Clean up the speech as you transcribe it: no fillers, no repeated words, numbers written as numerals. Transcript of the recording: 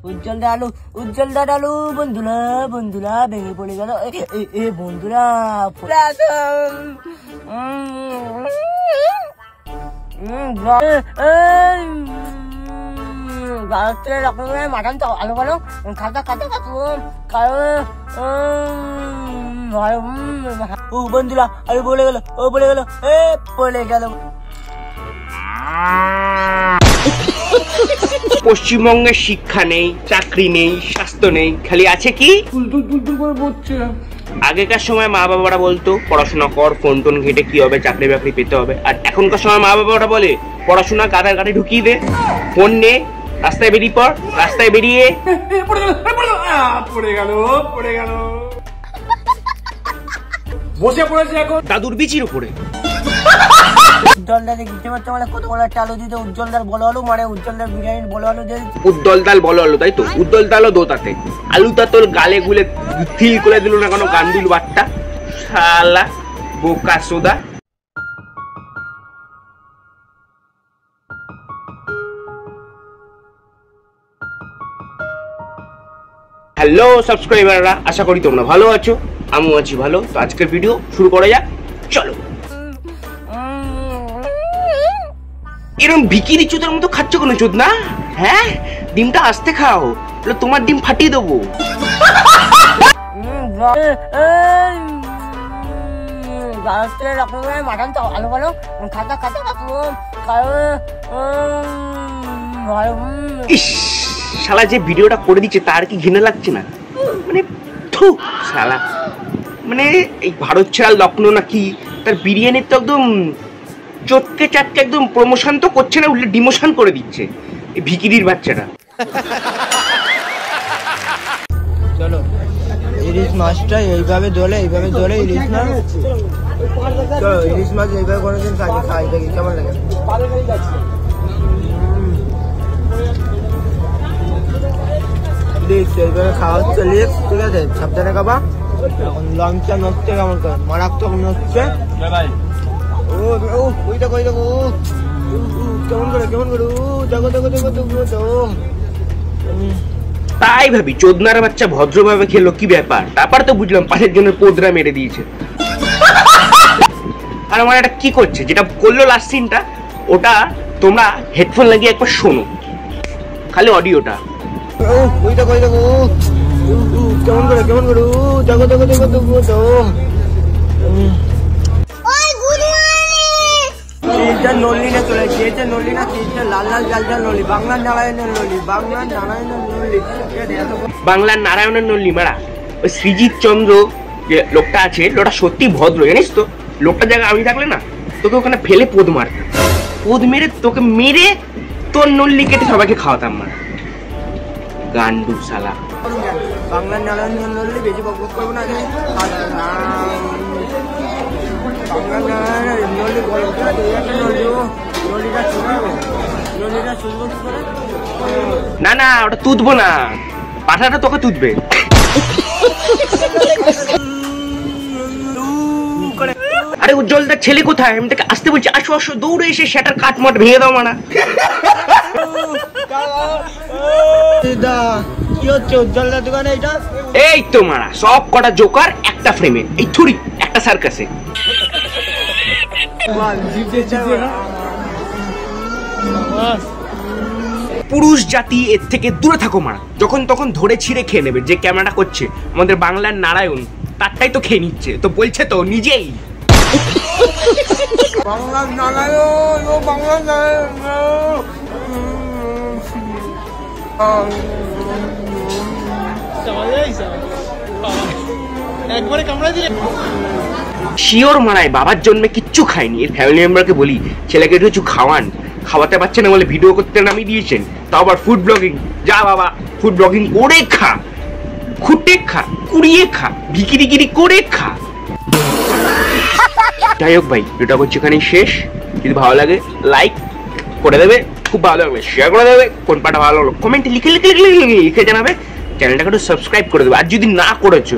উজ্জ্বল দাঁড়ালো বন্ধুরা বন্ধুরা ভেঙে পড়ে গেল এ বন্ধুরা মাটন তো আলো বলো খাতা খাতা ও বন্ধুরা আরে বলে গেল বলে গেল। পশ্চিমবঙ্গের শিক্ষা নেই, চাকরি নেই, স্বাস্থ্য নেই, খালি আছে কি আগেকার সময় মা বাবারা বলতো পড়াশোনা কর, ফোন টোন ঘেটে কি হবে, চাকরি বাকরি পেতে হবে। আর এখনকার সময় মা বাবারা বলে পড়াশোনা গাদার গাড়ি ঢুকিয়ে দে, ফোন নে, রাস্তায় বেরিয়ে পড়, রাস্তায় বেরিয়ে পড়ে গেল বসে পড়েছে এখন দাদুর বিচির উপরে। উজ্জ্বল ডাল বলো আলু, তাই তো উজ্জ্বল ডালও দোতাতে আলুটা তোর গালে গুলে থিল করে দিল না কোনো গান্ডুল বাট্টা শালা বোকা সোদা। হ্যালো সাবস্ক্রাইবাররা, আশা করি তোমরা ভালো আছো, আমিও আছি ভালো। তো আজকের ভিডিও শুরু করা যাক, চলো। এরকম ভিকিরি চোদার মতো খাচ্ছ কোনো চোদ না? হ্যাঁ, ডিমটা আস্তে খাও, তোমার ডিম ফাটিয়ে দেবো। মাটন তো আলো বলো খাতা খাতা ইস, শালা যে ভিডিওটা করে দিচ্ছে তার কি ঘৃণা লাগছে না? মানে থু শালা, মানে এই ভারত ছাড়া লখনৌ নাকি তার বিরিয়ানির তো একদম চটকে চাটকে একদম প্রমোশন তো করছে না, উল্টে ডিমোশন করে দিচ্ছে এই ভিকিরির বাচ্চাটা। চলো, ইলিশ মাছটা এইভাবে ধরে ইলিশ মাছ, চলো ইলিশ মাছ এইভাবে কোনোদিন খাই দেখি কেমন লাগে। এইভাবে খাওয়া হচ্ছে লিখ, ঠিক আছে, সাবধানে খাবা। এখন লঞ্চটা নড়ছে কেমন করে, মারাত্মক নড়ছে। তাই ভাবি চোদনার বাচ্চা ভদ্রভাবে খেলো কি ব্যাপার, তারপর তো বুঝলাম পাশের জন্য পোদরা মেরে দিয়েছে। আর আমার এটা কি করছে, যেটা করলো লাস্ট সিনটা, ওটা তোমরা হেডফোন লাগিয়ে একবার শোনো, খালি অডিওটা। কেমন করে নলি না চলে গিয়েছে, নলি না লাল লাল জাল জাল নলি, বাংলার নারায়ণের নলি, বাংলার নারায়ণের নলি মারা। ওই সৃজিৎ চন্দ্র যে লোকটা আছে, লোকটা সত্যি ভদ্র, জানিস তো। লোকটা জায়গায় আমি থাকলে না, তোকে ওখানে ফেলে পোদ মারতাম, পোদ মেরে তোকে মেরে তোর নল্লি কেটে সবাইকে খাওয়াতাম মারা। গান্ডু শালা। বাংলার নারায়ণের নলি বেশি বক করবো না, না না ওটা তুদবো না, পাঠাটা তোকে তুদবে। আরে উজ্জ্বলদার ছেলে কোথায়, আমি তাকে আসতে বলছি, আসো আসো, দৌড়ে এসে সেটার কাঠমাট ভেঙে দাও মানা। কি হচ্ছে উজ্জ্বলদার দোকানে? এটা এই তো মারা সব কটা জোকার একটা ফ্রেমে, এই থুড়ি একটা সার্কাসে। পুরুষ জাতি এর থেকে দূরে থাকো মারা, যখন তখন ধরে ছিঁড়ে খেয়ে নেবে। যে ক্যামেরাটা করছে আমাদের বাংলার নারায়ণ, তারটাই তো খেয়ে নিচ্ছে, তো বলছে তো নিজেই বাংলার নারায়ণ, ও বাংলার নারায়ণ। শিওর মারায় বাবার জন্মে কিচ্ছু খায়নি, এর ফ্যামিলি মেম্বারকে বলি ছেলেকে একটু কিছু খাওয়ান, খাওয়াতে পারছে না বলে ভিডিও করতে নামিয়ে দিয়েছেন, তাও আবার ফুড ব্লগিং। যা বাবা, ফুড ব্লগিং করে খা, খুঁটে খা, কুড়িয়ে খা, ভিকিরিগিরি করে খা। যাই হোক ভাই, ভিডিওটা করছি এখানেই শেষ। যদি ভালো লাগে লাইক করে দেবে, খুব ভালো লাগবে শেয়ার করে দেবে, কোন পাটা ভালো লাগলো কমেন্টে লিখে জানাবে, চ্যানেলটাকে একটু সাবস্ক্রাইব করে দেবে। আর যদি না করেছো